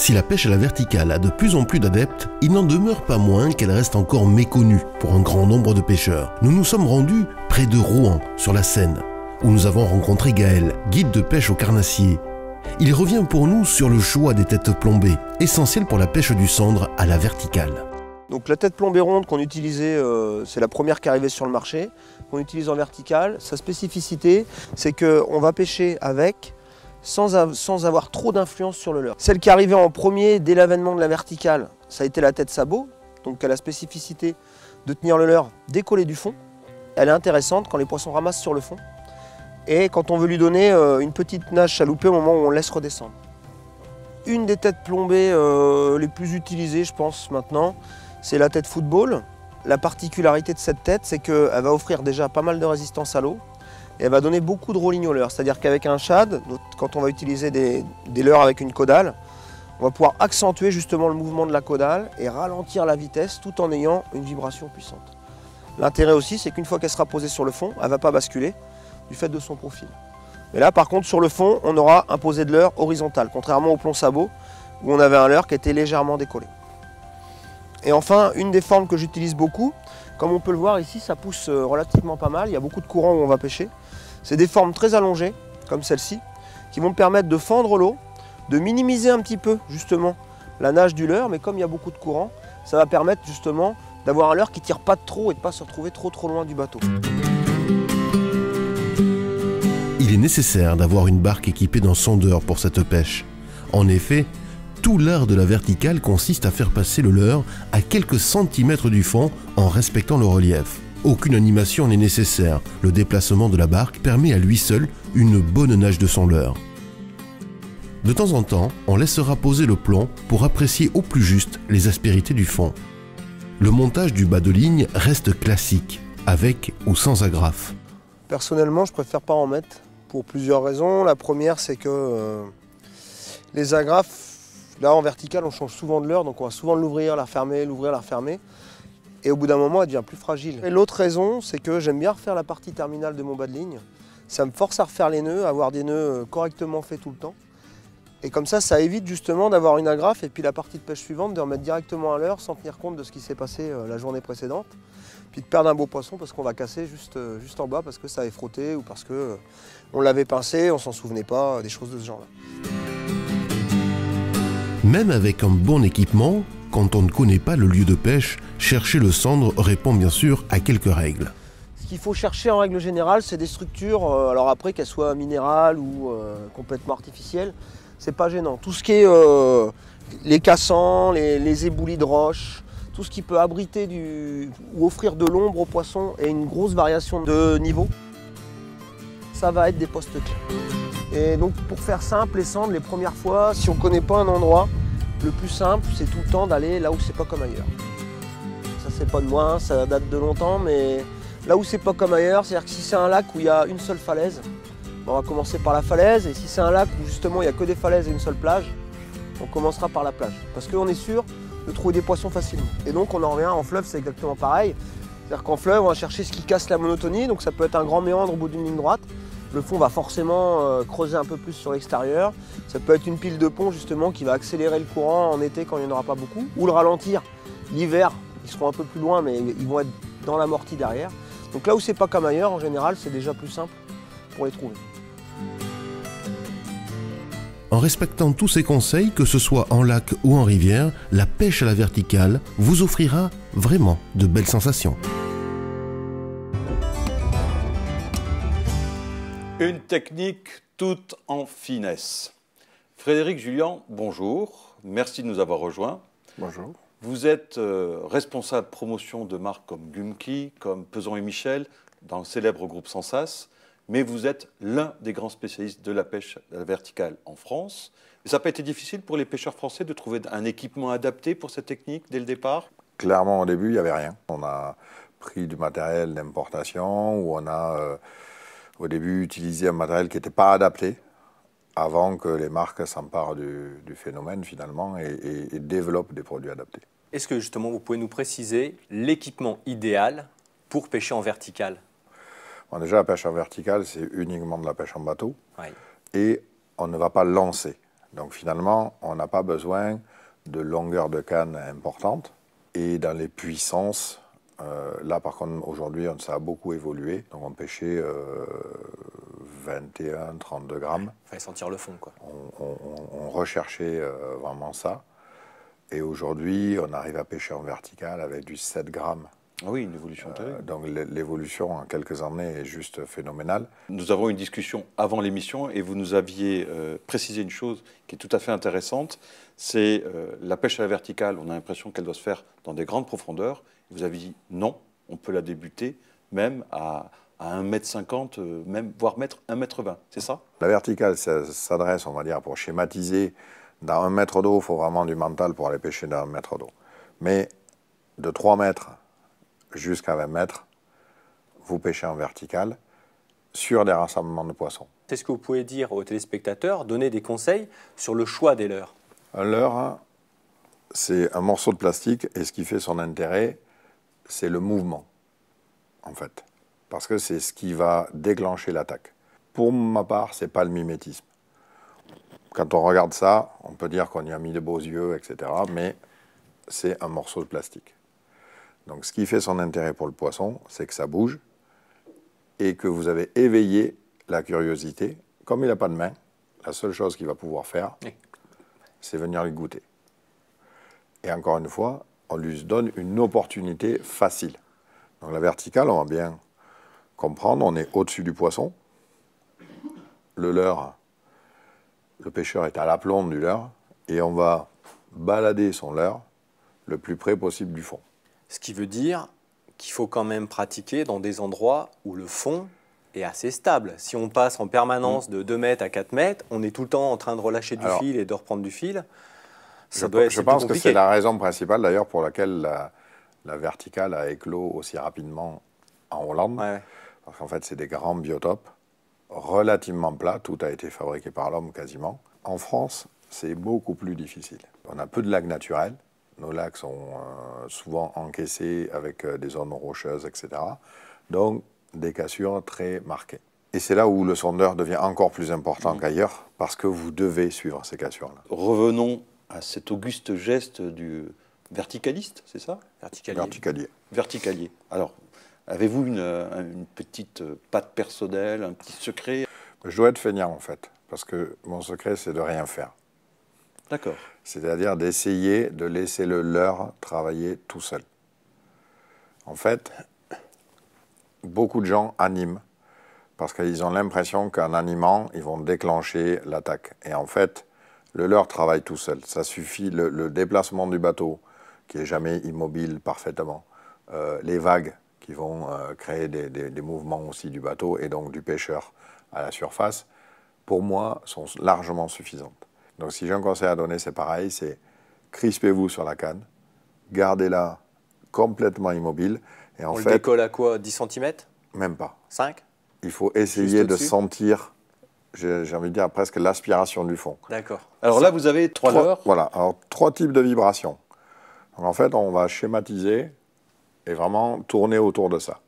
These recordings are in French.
Si la pêche à la verticale a de plus en plus d'adeptes, il n'en demeure pas moins qu'elle reste encore méconnue pour un grand nombre de pêcheurs. Nous nous sommes rendus près de Rouen, sur la Seine, où nous avons rencontré Gaël, guide de pêche au carnassier. Il revient pour nous sur le choix des têtes plombées, essentiel pour la pêche du sandre à la verticale. Donc la tête plombée ronde qu'on utilisait, c'est la première qui arrivait sur le marché, qu'on utilise en verticale. Sa spécificité, c'est qu'on va pêcher avec sans avoir trop d'influence sur le leurre. Celle qui arrivait en premier dès l'avènement de la verticale, ça a été la tête sabot, donc elle a la spécificité de tenir le leurre décollé du fond. Elle est intéressante quand les poissons ramassent sur le fond et quand on veut lui donner une petite nage chaloupée au moment où on laisse redescendre. Une des têtes plombées les plus utilisées, je pense maintenant, c'est la tête football. La particularité de cette tête, c'est qu'elle va offrir déjà pas mal de résistance à l'eau et elle va donner beaucoup de rolling au leurre. C'est-à-dire qu'avec un shad, quand on va utiliser des leurres avec une caudale, on va pouvoir accentuer justement le mouvement de la caudale et ralentir la vitesse tout en ayant une vibration puissante. L'intérêt aussi, c'est qu'une fois qu'elle sera posée sur le fond, elle ne va pas basculer du fait de son profil. Mais là, par contre, sur le fond, on aura un posé de leurre horizontal, contrairement au plomb sabot, où on avait un leurre qui était légèrement décollé. Et enfin, une des formes que j'utilise beaucoup, comme on peut le voir ici, ça pousse relativement pas mal, il y a beaucoup de courants où on va pêcher. C'est des formes très allongées, comme celle-ci, qui vont me permettre de fendre l'eau, de minimiser un petit peu justement la nage du leurre, mais comme il y a beaucoup de courant, ça va permettre justement d'avoir un leurre qui ne tire pas de trop et de ne pas se retrouver trop loin du bateau. Il est nécessaire d'avoir une barque équipée d'un sondeur pour cette pêche. En effet, tout l'art de la verticale consiste à faire passer le leurre à quelques centimètres du fond en respectant le relief. Aucune animation n'est nécessaire, le déplacement de la barque permet à lui seul une bonne nage de son leurre. De temps en temps, on laissera poser le plomb pour apprécier au plus juste les aspérités du fond. Le montage du bas de ligne reste classique, avec ou sans agrafe. Personnellement, je préfère pas en mettre pour plusieurs raisons. La première, c'est que les agrafes, là en vertical, on change souvent de leurre, donc on va souvent l'ouvrir, la refermer, l'ouvrir, la refermer. Et au bout d'un moment, elle devient plus fragile. Et l'autre raison, c'est que j'aime bien refaire la partie terminale de mon bas de ligne. Ça me force à refaire les nœuds, à avoir des nœuds correctement faits tout le temps. Et comme ça évite justement d'avoir une agrafe et puis la partie de pêche suivante, de remettre directement à l'heure sans tenir compte de ce qui s'est passé la journée précédente. Puis de perdre un beau poisson parce qu'on va casser juste en bas parce que ça avait frotté ou parce qu'on l'avait pincé, on s'en souvenait pas, des choses de ce genre-là. Même avec un bon équipement, quand on ne connaît pas le lieu de pêche, chercher le sandre répond bien sûr à quelques règles. Ce qu'il faut chercher en règle générale, c'est des structures, alors après qu'elles soient minérales ou complètement artificielles, c'est pas gênant. Tout ce qui est les cassants, les éboulis de roches, tout ce qui peut abriter ou offrir de l'ombre aux poissons et une grosse variation de niveau, ça va être des postes clés. Et donc pour faire simple, les cendres, les premières fois, si on ne connaît pas un endroit, le plus simple, c'est tout le temps d'aller là où c'est pas comme ailleurs. Ça c'est pas de moi, ça date de longtemps, mais là où c'est pas comme ailleurs, c'est-à-dire que si c'est un lac où il y a une seule falaise, on va commencer par la falaise, et si c'est un lac où justement il n'y a que des falaises et une seule plage, on commencera par la plage. Parce qu'on est sûr de trouver des poissons facilement. Et donc on en revient en fleuve, c'est exactement pareil. C'est-à-dire qu'en fleuve, on va chercher ce qui casse la monotonie, donc ça peut être un grand méandre au bout d'une ligne droite. Le fond va forcément creuser un peu plus sur l'extérieur. Ça peut être une pile de pont justement qui va accélérer le courant en été quand il n'y en aura pas beaucoup, ou le ralentir. L'hiver, ils seront un peu plus loin, mais ils vont être dans l'amorti derrière. Donc là où c'est pas comme ailleurs, en général, c'est déjà plus simple pour les trouver. En respectant tous ces conseils, que ce soit en lac ou en rivière, la pêche à la verticale vous offrira vraiment de belles sensations. Une technique toute en finesse. Frédéric Jullian, bonjour. Merci de nous avoir rejoints. Bonjour. Vous êtes responsable promotion de marques comme Gumki, comme Peson et Michel, dans le célèbre groupe Sensas, mais vous êtes l'un des grands spécialistes de la pêche à la verticale en France. Et ça n'a pas été difficile pour les pêcheurs français de trouver un équipement adapté pour cette technique dès le départ? Clairement, au début, il n'y avait rien. On a pris du matériel d'importation, où on a au début utilisé un matériel qui n'était pas adapté, avant que les marques s'emparent du phénomène finalement et développent des produits adaptés. Est-ce que justement vous pouvez nous préciser l'équipement idéal pour pêcher en vertical? Bon, déjà, la pêche en verticale, c'est uniquement de la pêche en bateau. Oui. Et on ne va pas lancer. Donc finalement, on n'a pas besoin de longueur de canne importante. Et dans les puissances, là par contre, aujourd'hui, ça a beaucoup évolué. Donc on pêchait 21, 32 grammes. Il fallait sentir le fond, quoi. On recherchait vraiment ça. Et aujourd'hui, on arrive à pêcher en vertical avec du 7 grammes. Ah oui, une évolution terrible. Donc l'évolution en quelques années est juste phénoménale. Nous avons eu une discussion avant l'émission et vous nous aviez précisé une chose qui est tout à fait intéressante, c'est la pêche à la verticale. On a l'impression qu'elle doit se faire dans des grandes profondeurs. Vous avez dit non, on peut la débuter même à 1,50 m, même, voire 1,20 m, c'est ça? La verticale, ça s'adresse, on va dire, pour schématiser, dans 1 mètre d'eau, il faut vraiment du mental pour aller pêcher dans 1 mètre d'eau. Mais de 3 mètres jusqu'à 20 mètres, vous pêchez en vertical sur des rassemblements de poissons. Est-ce que vous pouvez dire aux téléspectateurs, donner des conseils sur le choix des leurres? Un leurre, c'est un morceau de plastique et ce qui fait son intérêt, c'est le mouvement, en fait. Parce que c'est ce qui va déclencher l'attaque. Pour ma part, ce n'est pas le mimétisme. Quand on regarde ça, on peut dire qu'on y a mis de beaux yeux, etc. Mais c'est un morceau de plastique. Donc ce qui fait son intérêt pour le poisson, c'est que ça bouge et que vous avez éveillé la curiosité. Comme il n'a pas de main, la seule chose qu'il va pouvoir faire, c'est venir lui goûter. Et encore une fois, on lui donne une opportunité facile. Donc la verticale, on va bien comprendre, on est au-dessus du poisson. Le leurre, le pêcheur est à l'aplomb du leurre et on va balader son leurre le plus près possible du fond. Ce qui veut dire qu'il faut quand même pratiquer dans des endroits où le fond est assez stable. Si on passe en permanence de 2 mètres à 4 mètres, on est tout le temps en train de relâcher du fil et de reprendre du fil. Je pense que c'est la raison principale d'ailleurs pour laquelle la verticale a éclos aussi rapidement en Hollande. Ouais. Parce qu'en fait, c'est des grands biotopes relativement plats. Tout a été fabriqué par l'homme quasiment. En France, c'est beaucoup plus difficile. On a peu de lacs naturels. Nos lacs sont souvent encaissés avec des zones rocheuses, etc. Donc, des cassures très marquées. Et c'est là où le sondeur devient encore plus important qu'ailleurs, parce que vous devez suivre ces cassures-là. Revenons à cet auguste geste du verticaliste, c'est ça? Verticalier. Verticalier. Alors, avez-vous une petite patte personnelle, un petit secret? Je dois être feignant, en fait, parce que mon secret, c'est de rien faire. D'accord. C'est-à-dire d'essayer de laisser le leurre travailler tout seul. En fait, beaucoup de gens animent parce qu'ils ont l'impression qu'en animant, ils vont déclencher l'attaque. Et en fait, le leurre travaille tout seul. Ça suffit, le déplacement du bateau, qui n'est jamais immobile parfaitement, les vagues qui vont créer des mouvements aussi du bateau et donc du pêcheur à la surface, pour moi, sont largement suffisantes. Donc si j'ai un conseil à donner, c'est pareil, c'est crispez-vous sur la canne, gardez-la complètement immobile. Et en fait, le décolle à quoi, 10 cm? Même pas. 5? Il faut essayer de sentir, j'ai envie de dire, presque l'aspiration du fond. D'accord. Alors là, vous avez 3 leurres. Voilà, alors 3 types de vibrations. Donc en fait, on va schématiser et vraiment tourner autour de ça.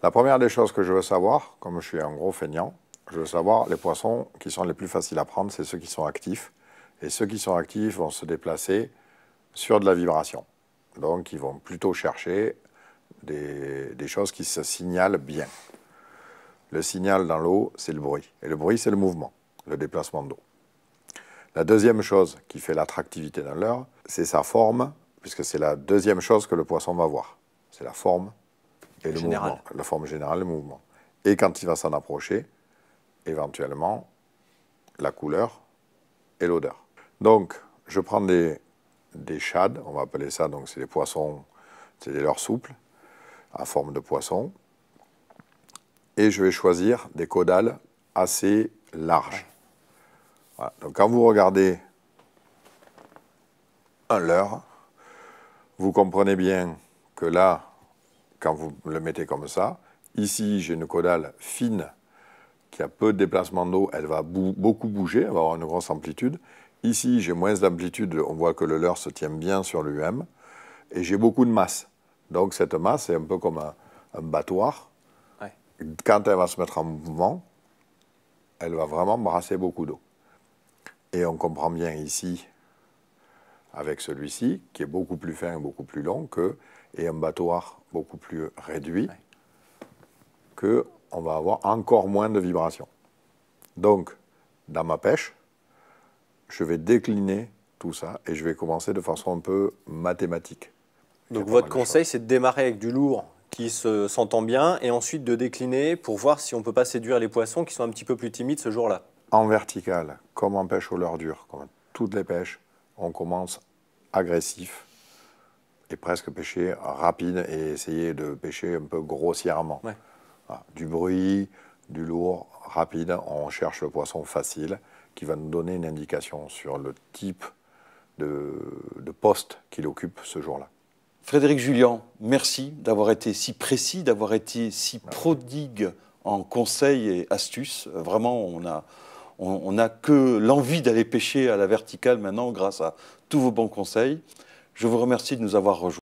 La première des choses que je veux savoir, comme je suis un gros feignant, je veux savoir les poissons qui sont les plus faciles à prendre, c'est ceux qui sont actifs. Et ceux qui sont actifs vont se déplacer sur de la vibration. Donc ils vont plutôt chercher des choses qui se signalent bien. Le signal dans l'eau, c'est le bruit. Et le bruit, c'est le mouvement, le déplacement d'eau. La deuxième chose qui fait l'attractivité d'un leurre, c'est sa forme, puisque c'est la deuxième chose que le poisson va voir. C'est la forme et le mouvement. La forme générale, le mouvement. Et quand il va s'en approcher, éventuellement, la couleur et l'odeur. Donc, je prends des shad, on va appeler ça, donc c'est des poissons, c'est des leurres souples, à forme de poisson. Et je vais choisir des caudales assez larges. Voilà. Donc quand vous regardez un leurre, vous comprenez bien que là, quand vous le mettez comme ça, ici j'ai une caudale fine qui a peu de déplacement d'eau, elle va beaucoup bouger, elle va avoir une grosse amplitude. Ici j'ai moins d'amplitude, on voit que le leurre se tient bien sur lui-même. Et j'ai beaucoup de masse. Donc cette masse, c'est un peu comme un battoir. Ouais. Quand elle va se mettre en mouvement, elle va vraiment brasser beaucoup d'eau. Et on comprend bien ici, avec celui-ci, qui est beaucoup plus fin et beaucoup plus long, et un battoir beaucoup plus réduit, qu'on va avoir encore moins de vibrations. Donc, dans ma pêche, je vais décliner tout ça et je vais commencer de façon un peu mathématique. Donc votre conseil, c'est de démarrer avec du lourd qui s'entend bien et ensuite de décliner pour voir si on ne peut pas séduire les poissons qui sont un petit peu plus timides ce jour-là. En vertical, comme en pêche au leurre dur, comme toutes les pêches, on commence agressif et presque pêcher rapide et essayer de pêcher un peu grossièrement. Ouais. Voilà, du bruit, du lourd, rapide, on cherche le poisson facile qui va nous donner une indication sur le type de poste qu'il occupe ce jour-là. Frédéric Julian, merci d'avoir été si précis, d'avoir été si prodigue en conseils et astuces. Vraiment, on n'a que l'envie d'aller pêcher à la verticale maintenant grâce à tous vos bons conseils. Je vous remercie de nous avoir rejoints.